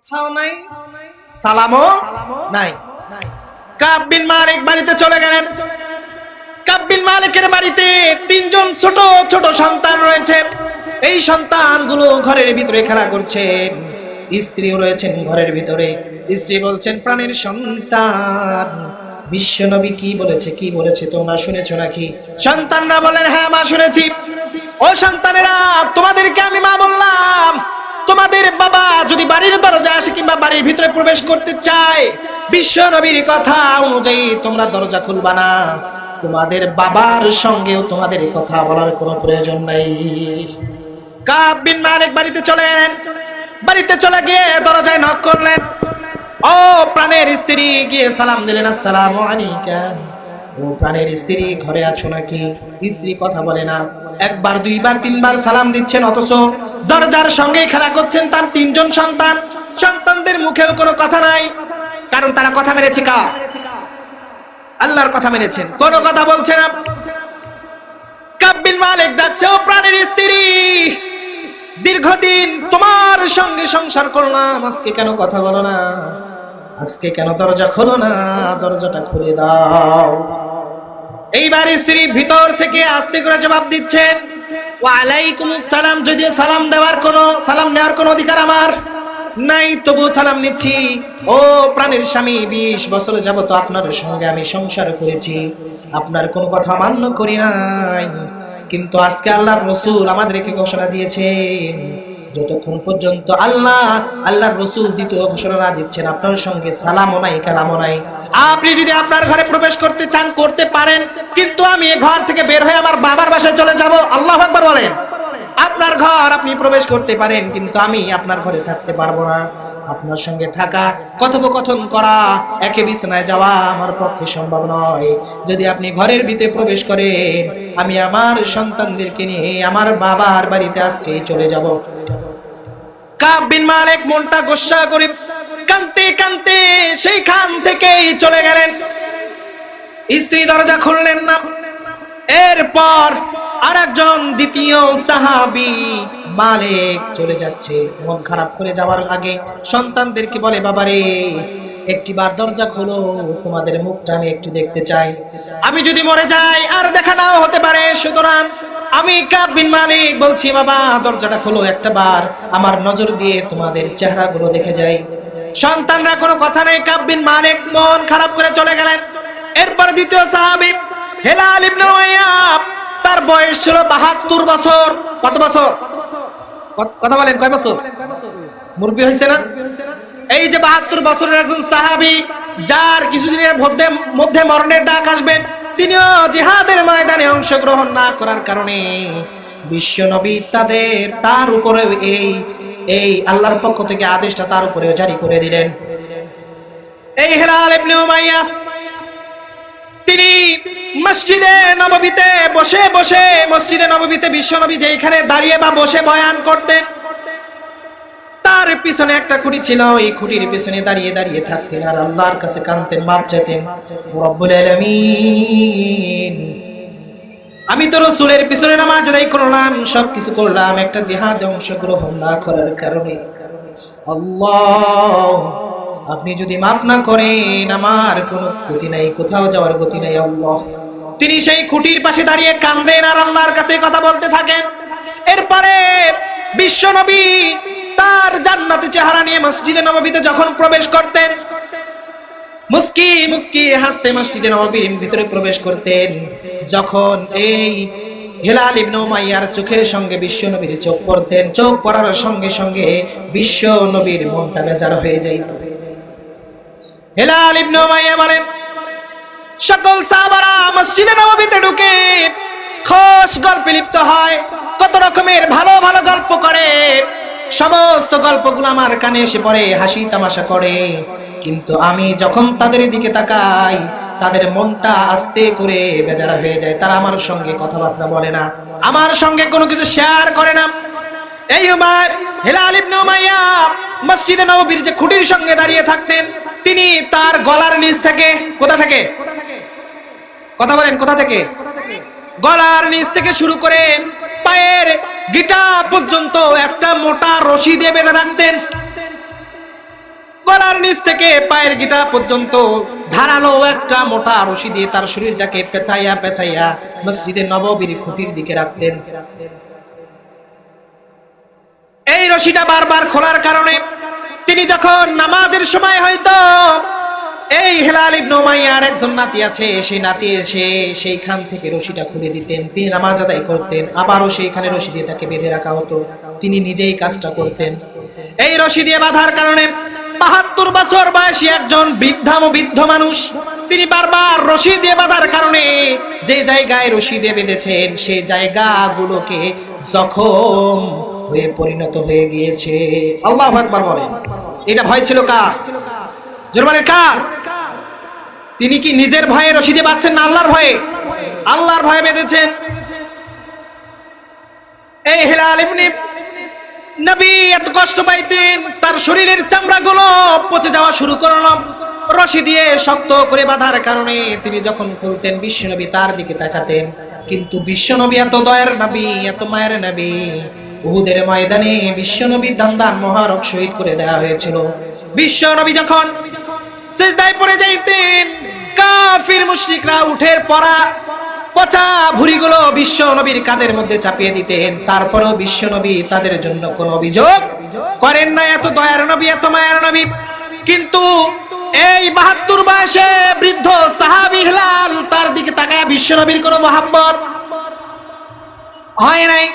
কথাও নাই, সালামও নাই। কাব বিন মালিক বাড়িতে চলে গেলেন। কাব বিন মালিকের বাড়িতে তিনজন ছোট ছোট সন্তান রয়েছে। এই সন্তানগুলো ঘরের ভিতরে খেলা করছেন, স্ত্রীও রয়েছেন ঘরের ভিতরে। স্ত্রী বলছেন, প্রাণের সন্তান, বিশ্ব নবী কি বলেছে তোমরা শুনেছো নাকি? সন্তানরা বলেন, হ্যাঁ মা শুনেছি। ও সন্তানেরা, তোমাদেরকে আমি মা বললাম, তোমাদের বাবা যদি বাড়ির দরজা আসে কিংবা বাড়ির ভিতরে প্রবেশ করতে চায়, বিশ্ব নবীর কথা অনুযায়ী তোমরা দরজা খুলবা না। তোমাদের বাবার সঙ্গেও তোমাদের এই কথা বলার কোনো প্রয়োজন নাই। কাব বিন মালিক বাড়িতে চলে এলেন। বাড়িতে চলে গিয়ে দরজায় নক করলেন। ও প্রাণের স্ত্রী গিয়ে সালাম দিলেন, আসসালামু আলাইকা। ও প্রাণের স্ত্রী, ঘরে আছো নাকি? স্ত্রী কথা বলে না। একবার, দুইবার, তিনবার সালাম দিচ্ছেন, অথচ দরজার সঙ্গে খেলা করছেন তার তিনজন সন্তান। সন্তানদের মুখেও কোনো কথা নাই, কারণ তারা কথা মেনেছে কার? আল্লাহর কথা মেনেছেন, কোনো কথা বলছে না। কাব বিন মালিক ডাকছে, ও প্রাণের স্ত্রী, দীর্ঘদিন তোমার সঙ্গে সংসার করলাম, আজকে কেন কথা বলো না? আজকে কেন দরজা খোলো না? দরজাটা খুলে দাও। এইবার স্ত্রী ভিতর থেকে আস্তে করে জবাব দিচ্ছেন, ওয়া আলাইকুমুস সালাম। যদিও সালাম নেওয়ার কোনো অধিকার আমার নাই, তবু সালাম নিচ্ছি। ও প্রাণের স্বামী, 20 বছর যাবত আপনার সঙ্গে আমি সংসার করেছি, আপনার কোনো কথা মান্য করি নাই, কিন্তু আজকে আল্লাহর রাসূল আমাদেরকে ঘোষণা দিয়েছেন, যতক্ষণ পর্যন্ত আল্লাহর রাসূল দ্বিতীয় ঘোষণা না দিচ্ছেন, আপনার সঙ্গে সালামও নাই, কালামও নাই। আপনি যদি আপনার ঘরে প্রবেশ করতে চান করতে পারেন, কিন্তু আমি এই ঘর থেকে বের হয়ে আমার বাবার বাসায় চলে যাব। আল্লাহু আকবার বলেন। আপনার ঘর আপনি প্রবেশ করতে পারেন, কিন্তু আমি আপনার ঘরে থাকতে পারবো না। আপনার সঙ্গে থাকা, কথোপকথন করা, একে বিছানায় যাওয়া আমার পক্ষে সম্ভব নয়। যদি আপনি ঘরের ভিতরে প্রবেশ করেন, আমি আমার সন্তানদেরকে নিয়ে আমার বাবার বাড়িতে আজকেই চলে যাব। কাব বিন মালিক মনটা গোসা করে কাঁদতে কাঁদতে সেইখান থেকেই চলে গেলেন। স্ত্রী দরজা খুললেন না। এরপর আরেকজন দ্বিতীয় সাহাবী মালিক চলে যাচ্ছে। মন খারাপ করে যাওয়ার আগে সন্তানদেরকে বলে, বাবারে, একটিবার দরজা খোলো, তোমাদের মুখটা আমি একটু দেখতে চাই। আমি যদি মরে যাই আর দেখা নাও হতে পারে, সুতরাং আমি কাব বিন মালিক বলছি, বাবা দরজাটা খোলো, একটা বার আমার নজর দিয়ে তোমাদের চেহারাগুলো দেখে যাই। সন্তানরা কোনো কথা নেই। কাব বিন মালিক মন খারাপ করে চলে গেলেন। এরপর দ্বিতীয় সাহাবী হেলাল ইবনে উমাইয়া, তার বয়স ছিল 72 বছর। কত বছর? কথা বলেন, কয় বছর? মুরব্বি হয়েছে না? এই যে 72 বছরের একজন সাহাবী, যার কিছুদিনের মধ্যে মরণের ডাক আসবে, তিনিও জিহাদের ময়দানে অংশগ্রহণ না করার কারণে বিশ্ব নবী তার উপরে এই আল্লাহর পক্ষ থেকে আদেশটা তার উপরে জারি করে দিলেন। এই হেলাল ইবনে উমাইয়া, তিনি মসজিদে নববীতে বসে বসে, মসজিদে নববীতে বিশ্ব নবী যেখানে দাঁড়িয়ে বা বসে বয়ান করতেন, তার পিছনে একটা খুঁটি ছিল। এই খুঁটির পিছনে দাঁড়িয়ে দাঁড়িয়ে থাকতেন আর আল্লাহর কাছে কাঁদতেন, মাপ চাইতেন, রব্বুল আলামিন, আমি তো রাসূলের পিছনে নামাজ আদায় করলাম, সবকিছু করলাম, একটা জিহাদে অংশগ্রহণ না করার কারণে। আল্লাহ, আপনি যদি মাফ না করেন, আমার কোনো গতি নাই, কোথাও যাওয়ার গতি নাই। আল্লাহ, তিনি সেই খুঁটির পাশে দাঁড়িয়ে কাঁদেন আর আল্লাহর কাছে কথা বলতে থাকেন। এরপরে বিশ্ব নবী তার জান্নাতি চেহারা নিয়ে মসজিদে নববীতে যখন প্রবেশ করতেন, মুস্কি মুস্কি হাসতে মসজিদে নববীর ভিতরে প্রবেশ করতেন, যখন এই হেলাল ইবনে উমাইয়ার চোখের সঙ্গে বিশ্ব নবীর চোখ পড়তেন, চোখ পড়ার সঙ্গে সঙ্গে বিশ্ব নবীর মনটা বেজার হয়ে যাইত। হেলাল ইবনে উমাইয়া বলেন, সকল সাহাবারা মসজিদে নববীতে ঢুকে খোশ গল্পে লিপ্ত হয়, কত রকমের ভালো ভালো গল্প করে, সমস্ত গল্পগুলো আমার কানে এসে পড়ে, হাসি তামাশা করে, কিন্তু আমি যখন তাদের দিকে তাকাই, তাদের মনটা আস্তে করে বেজারা হয়ে যায়। তারা আমার সঙ্গে কথাবার্তা বলে না, আমার সঙ্গে কোনো কিছু শেয়ার করে না। এই হেলাল ইবনে উমাইয়া মসজিদে নববীর যে খুঁটির সঙ্গে দাঁড়িয়ে থাকতেন, তিনি তার গলার নিচ থেকে, কোথা থেকে? কথা বলেন, কোথা থেকে? গলার নিচ থেকে শুরু করে পায়ের গিটা পর্যন্ত একটা মোটা রশি দিয়ে বেঁধে রাখতেন। গলার নিচ থেকে পায়ের গিটা পর্যন্ত ধারালো একটা মোটা রশি দিয়ে তার শরীরটাকে পেঁচাইয়া পেঁচাইয়া মসজিদে নববীর খুঁটির দিকে রাখতেন। এই রশিটা বারবার খোলার কারণে তিনি যখন নামাজের সময় হয়তো এই হেলাল ইবনে উমাইয়ার একজন নাতি আছে, সেই নাতি এসে সেইখান থেকে রশিটা খুলে দিতেন, তিনি নামাজ আদায় করতেন, আবারও সেইখানে রশি দিয়ে তাকে বেঁধে রাখা হতো, তিনি নিজেই কাজটা করতেন। এই রশি দিয়ে বাঁধার কারণে ৭২ বছর বয়সী একজন বৃদ্ধ মানুষ, তিনি বারবার রশি দিয়ে বাঁধার কারণে যে জায়গায় রশি দিয়ে বেঁধেছেন সেই জায়গাগুলোকে জখম হয়ে পরিণত হয়ে গিয়েছে। আল্লাহু আকবার বলেন। এটা ভয় ছিল কার? জোরে বলেন কার? তিনি কি নিজের ভয়ে রশি দিয়ে বাঁধছেন না আল্লাহর ভয়ে? আল্লাহর ভয়ে বেঁধেছেন। এই হেলাল ইবনে নবী এত কষ্ট পাইতেন, তার শরীরের চামড়াগুলো পচে যাওয়া শুরু করলো রশি দিয়ে শক্ত করে বাঁধার কারণে। তিনি যখন খুলতেন বিশ্বনবী তার দিকে তাকাতেন, কিন্তু বিশ্বনবী এত দয়ার নবী, এত মায়ের নবী, উহুদের ময়দানে বিশ্বনবীর দান্দান মোবারক শহীদ করে দেওয়া হয়েছিল। বিশ্বনবী যখন সিজদায় পড়ে যাইতেন, কাফির মুশরিকরা উঠের পড়া পচা ভুঁড়িগুলো বিশ্বনবীর কাঁধের মধ্যে চাপিয়ে দিতেন, তারপরেও বিশ্বনবী তাদের জন্য কোনো অভিযোগ করেন না। এত দয়ার নবী, এত মায়ের নবী। কিন্তু এই ৭২ বয়সে বৃদ্ধ সাহাবী হেলাল, তার দিকে তাকায় বিশ্বনবীর কোনো মহব্বত হয় নাই।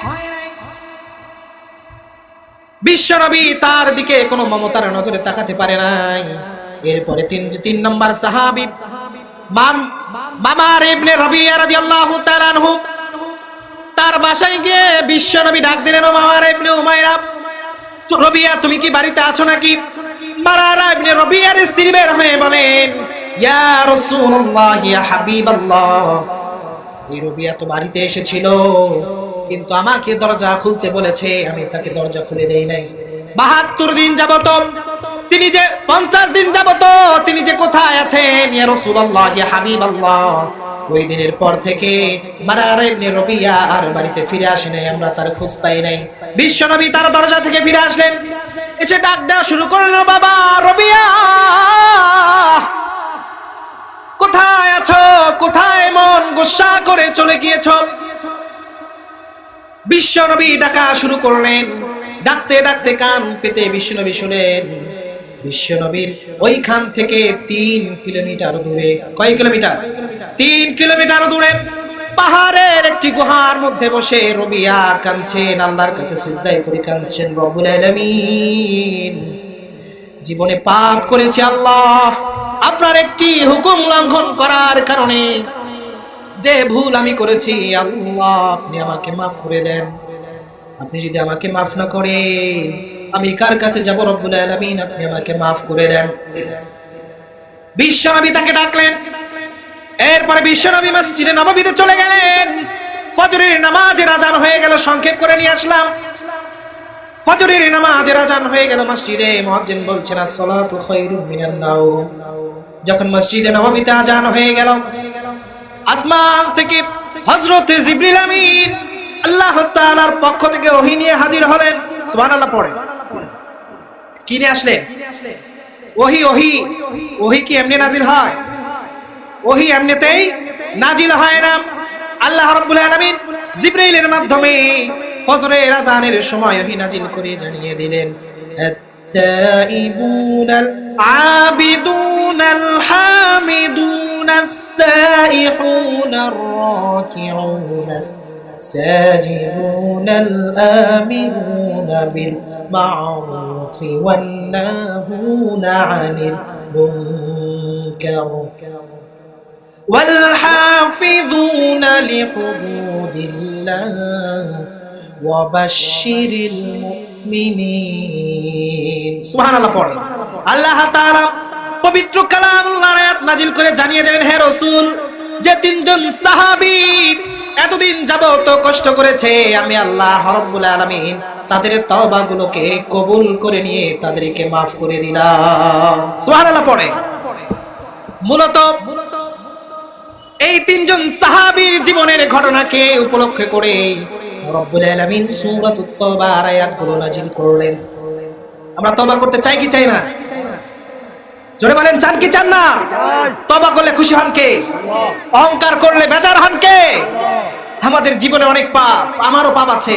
বিশ্বনবী তার দিকে কোনো মমতার নজরে তাকাতে পারে নাই। এরপরে তিন নম্বর সাহাবী মামার ইবনে রবিয়া রাদিয়াল্লাহু তাআলা আনহু, তার বাসায় গিয়ে বিশ্বনবী ডাক দিলেন, ও মামার ইবনে উমাইরা, রবিয়া তুমি কি বাড়িতে আছো নাকি? মারারা ইবনে রবিয়ার স্ত্রী বের হয়ে বলেন, ইয়া রাসূলুল্লাহ, ইয়া হাবিবাল্লাহ, এই রবিয়া তো বাড়িতে এসেছিল, কিন্তু আমাকে দরজা খুলতে বলেছে, আমি তাকে দরজা খুলে দেই নাই। ৭২ দিন যাবত তিনি যে 50 দিন যাবত তিনি যে কোথায় আছেন, ইয়া রাসূলুল্লাহ, ইয়া হাবিবাল্লাহ, ওই দিনের পর থেকে মারারা ইবনে রবিয়া আর বাড়িতে ফিরে আসে নাই, আমরা তার খোঁজ পাই নাই। বিশ্বনবী তার দরজা থেকে ফিরে আসলেন, এসে ডাক দেওয়া শুরু করলেন, বাবা রবিয়া, কোথায় আছো? কোথায় এমন গোসা করে চলে গিয়েছো? বিশ্বনবী ডাকা শুরু করলেন। ডাকতে ডাকতে কান পেতে বিশ্বনবী শুনেন, বিশ্বনবীর ওইখান থেকে 3 কিলোমিটার দূরে, কয় কিলোমিটার? 3 কিলোমিটার দূরে পাহাড়ের একটি গুহার মধ্যে বসে রবিয়া কাঁদছেন, আল্লাহর কাছে সিজদায় পড়ে কাঁদছেন, রব্বুল আলামিন, জীবনে পাপ করেছি আল্লাহ, আপনার একটি হুকুম লঙ্ঘন করার কারণে যে ভুল আমি করেছি, আল্লাহ আপনি আমাকে মাফ করে দেন। আপনি যদি আমাকে মাফ না করেন আমি কার কাছে যাব? রব্বুল আলামিন আপনি আমাকে মাফ করে দেন। বিশ্বনবী তাকে ডাকলেন। এরপরে বিশ্বনবী মসজিদে নববীতে চলে গেলেন। ফজরের নামাজের আজান হয়ে গেল, সংক্ষেপ করে নিয়ে আসলাম। ফজরের নামাজের আজান হয়ে গেল, মসজিদে মুয়াজ্জিন বলছেন আসসালাতু খায়রুম মিনান নাওম। যখন মসজিদে নববীতে আজান হয়ে গেল, আসমান থেকে হযরত জিবরিল আমিন আল্লাহ তাআলার পক্ষ থেকে ওহী নিয়ে হাজির হলেন। সুবহানাল্লাহ পড়ে। কি নিয়ে আসলেন? ওহী। ওহী ওহী কি এমনি নাজিল হয়? ওহী এমনিতেই নাজিল হয় না। আল্লাহ রাব্বুল আলামিন জিবরাইলের মাধ্যমে ফজরের আযানের সময় ওহী নাজিল করে জানিয়ে দিলেন, আত-তাইবুনাল আবিদুনাল হামিদুনাস সাইহুনার রাকিউনাস সাজিদুনাল আমিরুনা বিল মা'রুফি ওয়ান নাহুনা আনিল মুনকার ওয়াল হাফিযুনা লিহুদুদিল্লাহ ওয়া বাশশিরিল মুমিনিন। সুবহানাল্লাহ পড়ে। আল্লাহ তাআলা পবিত্র কালামুল্লাহর আয়াত নাজিল করে জানিয়ে দেন, হে রাসূল, যে 3 জন সাহাবী এতদিন যাবত কষ্ট করেছে, আমি আল্লাহ রাব্বুল আলামিন তাদের তওবাগুলোকে কবুল করে নিয়ে তাদেরকে maaf করে দিলাম। সুবহানাল্লাহ পড়ে। মূলত এই 3 জন সাহাবীর জীবনের ঘটনাকে উপলক্ষ করে রব্বুল আলামিন সূরাতুত তাওবার আয়াতগুলো নাজিল করলেন। আমরা তওবা করতে চাই কি চাই না? জোরে বলেন চান কি চান না? তওবা করলে খুশি হন কে? অহংকার করলে বেজার হন কে? আমাদের জীবনে অনেক পাপ, আমারও পাপ আছে।